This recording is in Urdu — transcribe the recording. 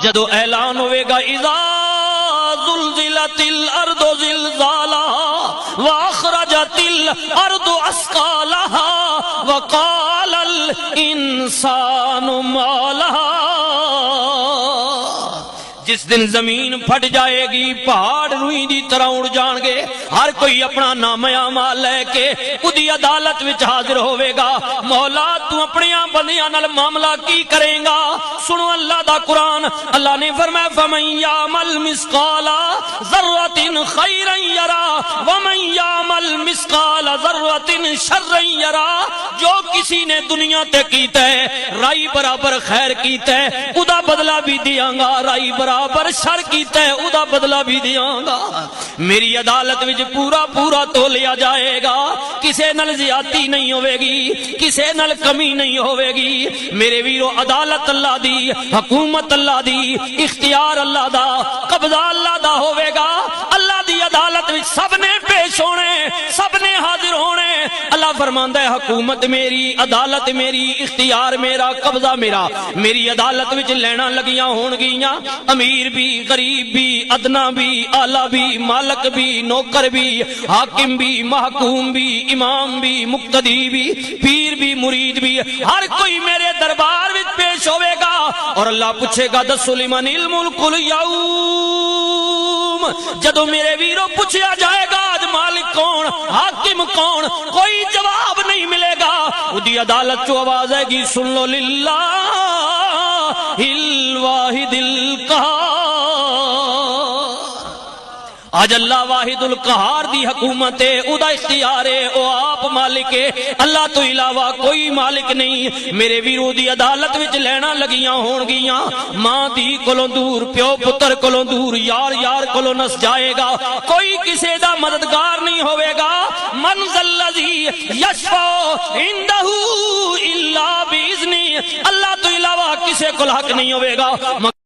جدو اعلان ہوئے گا اذا زلزلت الارض زلزالها واخرجت الارض اثقالها وقال الانسان ما لها، جس دن زمین پھٹ جائے گی، پہاڑ روئی دی طرح اڑ جان گے، ہر کوئی اپنا نام اعمال لے کے اودی عدالت وچ حاضر ہوے گا۔ مولا تو اپنے بندیاں نال معاملہ کی کرے گا؟ سنو اللہ دا قرآن، اللہ نے فرمایا فمن یعمل مثقال ذرۃ خیرا یرا ومن یعمل مثقال ذرۃ شرا یرا، جو کسی نے دنیا تے کیتا ہے رائی برابر خیر کیتا ہے ادا بدلہ بھی دیاں گا، رائی برابر شر کیتا ہے ادا بدلہ بھی دیاں گا۔ میری عدالت وچ پورا پورا تولیا جائے گا، کسے نال زیادتی نہیں ہوے گی، کسے نال کمی نہیں ہوے گی۔ میرے ویرو عدالت اللہ دی، حکومت اللہ دی، اختیار اللہ دا، قبضہ اللہ دا ہوے گا۔ اللہ دی عدالت وچ سب نے پیش ہونے، سب نے حاضر ہونے۔ اللہ فرماندا ہے حکومت میری، عدالت میری، اختیار میرا، قبضہ میرا۔ میری عدالت وچ لینا لگیاں ہون گیاں، امیر بھی، غریب بھی، ادنا بھی، اعلی بھی، مالک بھی، نوکر بھی، حاکم بھی، محکوم بھی، امام بھی، مقتدی بھی، پیر بھی، مرید بھی، ہر کوئی میرے دربار وچ پیش ہوے گا۔ اور اللہ پوچھے گا دسو لمن الملک اليوم، جدو میرے ویرو پوچھا جائے گا آج مالک کون، حاکم کون، کوئی جواب نہیں ملے گا۔ اودی عدالت چو آواز آئے گی سن لو للہ الواحد القہار، آج اللہ واحد القہار دی حکومت ہے، ادا اختیار ہے، او آپ مالک ہے، اللہ تو علاوہ کوئی مالک نہیں۔ میرے ویرو دی عدالت وچ لینا لگیاں ہون گیاں، ماں دی کولوں دور، پیو پتر کولوں دور، یار یار کولوں نس جائے گا، کوئی کسے دا مددگار نہیں ہوئے گا۔ من ذا الذی یشفع عندہ الا باذنہ، اللہ تو علاوہ کسے کول حق نہیں ہوئے گا۔